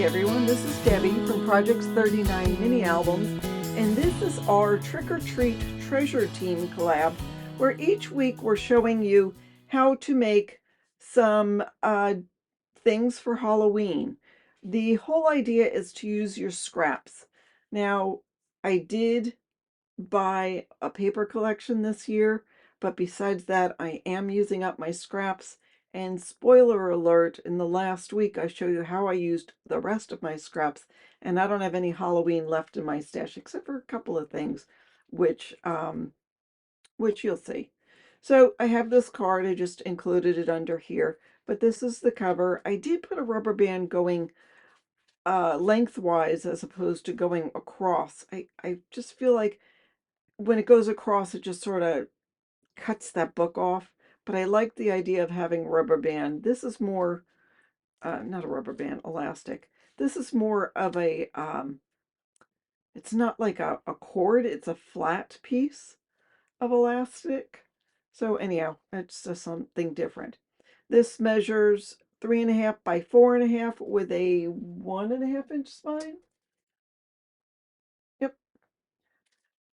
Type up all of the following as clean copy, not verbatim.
everyone, this is Debbie from Projects 39 Mini Albums, and this is our Trick or Treat Treasure Team collab, where each week we're showing you how to make some things for Halloween. The whole idea is to use your scraps. Now, I did buy a paper collection this year, but besides that, I am using up my scraps. And spoiler alert, in the last week, I show you how I used the rest of my scraps, and I don't have any Halloween left in my stash, except for a couple of things, which you'll see. So I have this card, I just included it under here, but this is the cover. I did put a rubber band going lengthwise as opposed to going across. I just feel like when it goes across, it just sort of cuts that book off. But I like the idea of having rubber band. This is more, not a rubber band, elastic. This is more of a, it's not like a cord, it's a flat piece of elastic. So anyhow, it's just something different. This measures 3.5 by 4.5 with a 1.5 inch spine. Yep.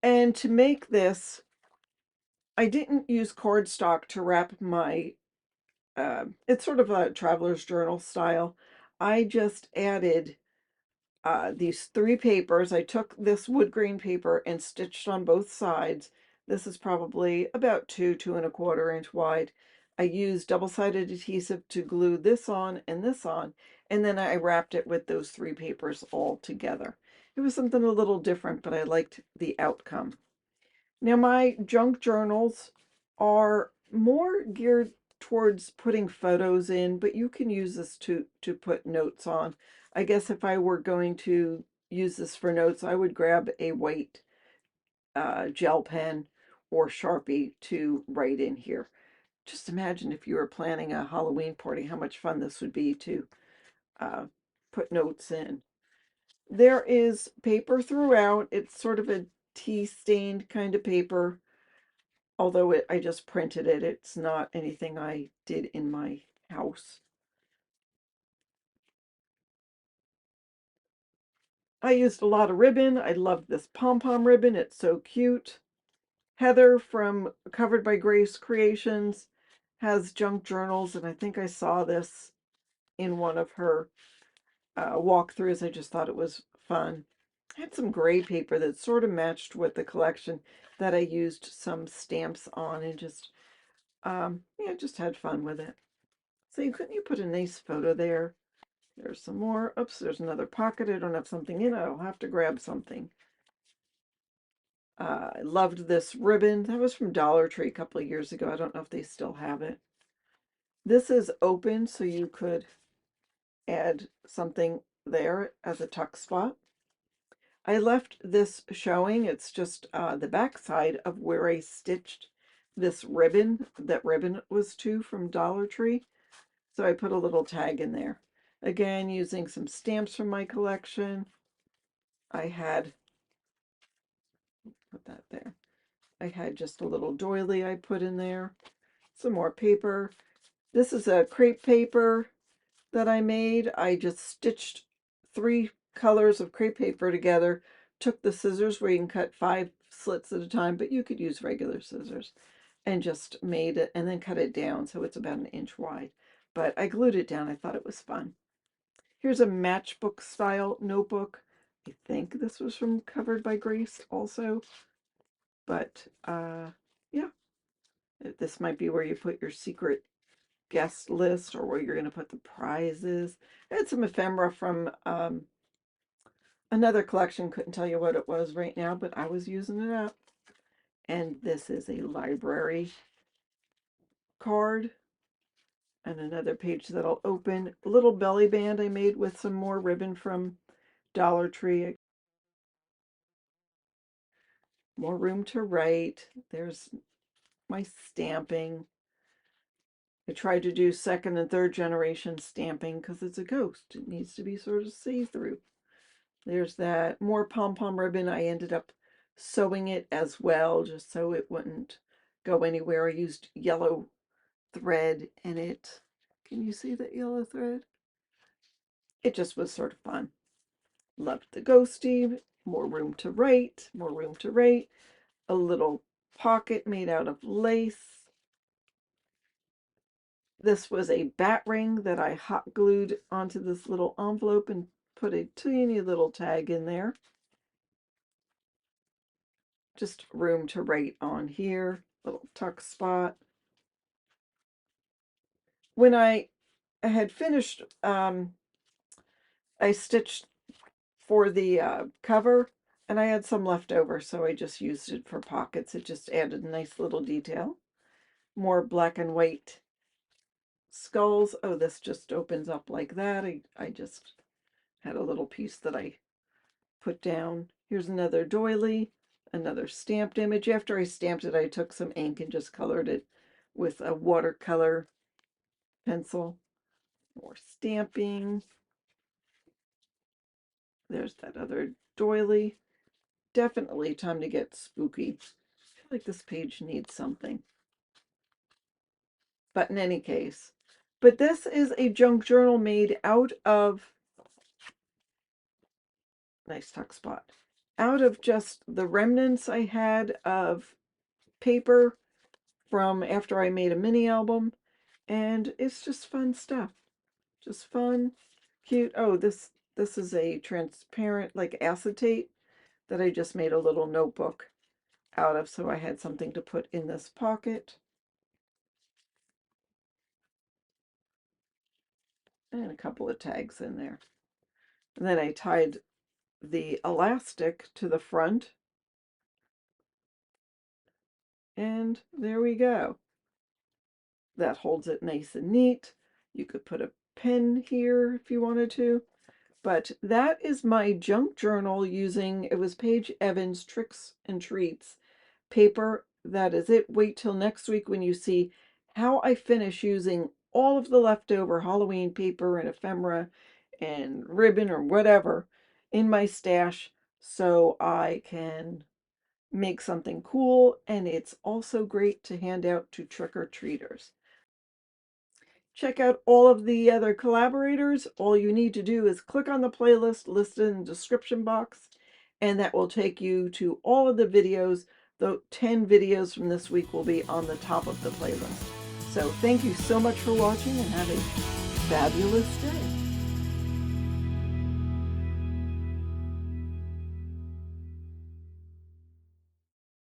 And to make this, I didn't use cardstock to wrap my, it's sort of a traveler's journal style. I just added these 3 papers. I took this wood grain paper and stitched on both sides. This is probably about 2.25 inch wide. I used double-sided adhesive to glue this on, and then I wrapped it with those 3 papers all together. It was something a little different, but I liked the outcome. Now, my junk journals are more geared towards putting photos in, but you can use this to put notes on. I guess if I were going to use this for notes, I would grab a white gel pen or Sharpie to write in here. Just imagine if you were planning a Halloween party, how much fun this would be to put notes in. There is paper throughout. It's sort of a tea-stained kind of paper. Although I just printed it, it's not anything I did in my house. I used a lot of ribbon. I love this pom-pom ribbon. It's so cute. Heather from Covered by Grace Creations has junk journals, and I think I saw this in one of her walkthroughs. I just thought it was fun. I had some gray paper that sort of matched with the collection that I used some stamps on, and just yeah, just had fun with it. So couldn't you put a nice photo there? There's some more. Oops, there's another pocket. I don't have something in it. I'll have to grab something. I loved this ribbon. That was from Dollar Tree a couple of years ago. I don't know if they still have it. This is open, so you could add something there as a tuck spot. I left this showing. It's just the back side of where I stitched this ribbon. That ribbon was to from Dollar Tree. So I put a little tag in there. Again, using some stamps from my collection. I had, put that there. I had just a little doily I put in there. Some more paper. This is a crepe paper that I made. I just stitched 3 colors of crepe paper together. Took the scissors where you can cut 5 slits at a time, but you could use regular scissors. And just made it and then cut it down so it's about 1 inch wide. But I glued it down. I thought it was fun. Here's a matchbook style notebook. I think this was from Covered by Grace also. But yeah, this might be where you put your secret guest list or where you're going to put the prizes. I had some ephemera from another collection. Couldn't tell you what it was right now, but I was using it up. And this is a library card. And another page that I'll open. A little belly band I made with some more ribbon from Dollar Tree. More room to write. There's my stamping. I tried to do 2nd and 3rd generation stamping because it's a ghost. It needs to be sort of see-through. There's that. More pom-pom ribbon. I ended up sewing it as well just so it wouldn't go anywhere. I used yellow thread in it. Can you see that yellow thread? it just was sort of fun. Loved the ghosty, more room to write, more room to write. A little pocket made out of lace. This was a bat ring that I hot glued onto this little envelope and put a teeny little tag in there. Just room to write on here, little tuck spot. When I had finished, I stitched for the cover, and I had some left over, so I just used it for pockets. It just added a nice little detail. More black and white skulls. Oh, this just opens up like that. I just had a little piece that I put down. Here's another doily, another stamped image. After I stamped it, I took some ink and just colored it with a watercolor pencil. More stamping. There's that other doily. Definitely time to get spooky. I feel like this page needs something. But in any case, but this is a junk journal made out of, nice tuck spot, out of just the remnants I had of paper from after I made a mini album. And it's just fun stuff. Just fun, cute. Oh, this is a transparent, like, acetate that I just made a little notebook out of, so I had something to put in this pocket. And a couple of tags in there. And then I tied the elastic to the front. And there we go. That holds it nice and neat. You could put a pen here if you wanted to. But that is my junk journal using, it was Paige Evans' Tricks and Treats paper. That is it. Wait till next week when you see how I finish using all of the leftover Halloween paper and ephemera and ribbon or whatever in my stash so I can make something cool, and it's also great to hand out to trick-or-treaters. Check out all of the other collaborators. All you need to do is click on the playlist listed in the description box, and that will take you to all of the videos. The 10 videos from this week will be on the top of the playlist. So thank you so much for watching, and have a fabulous day.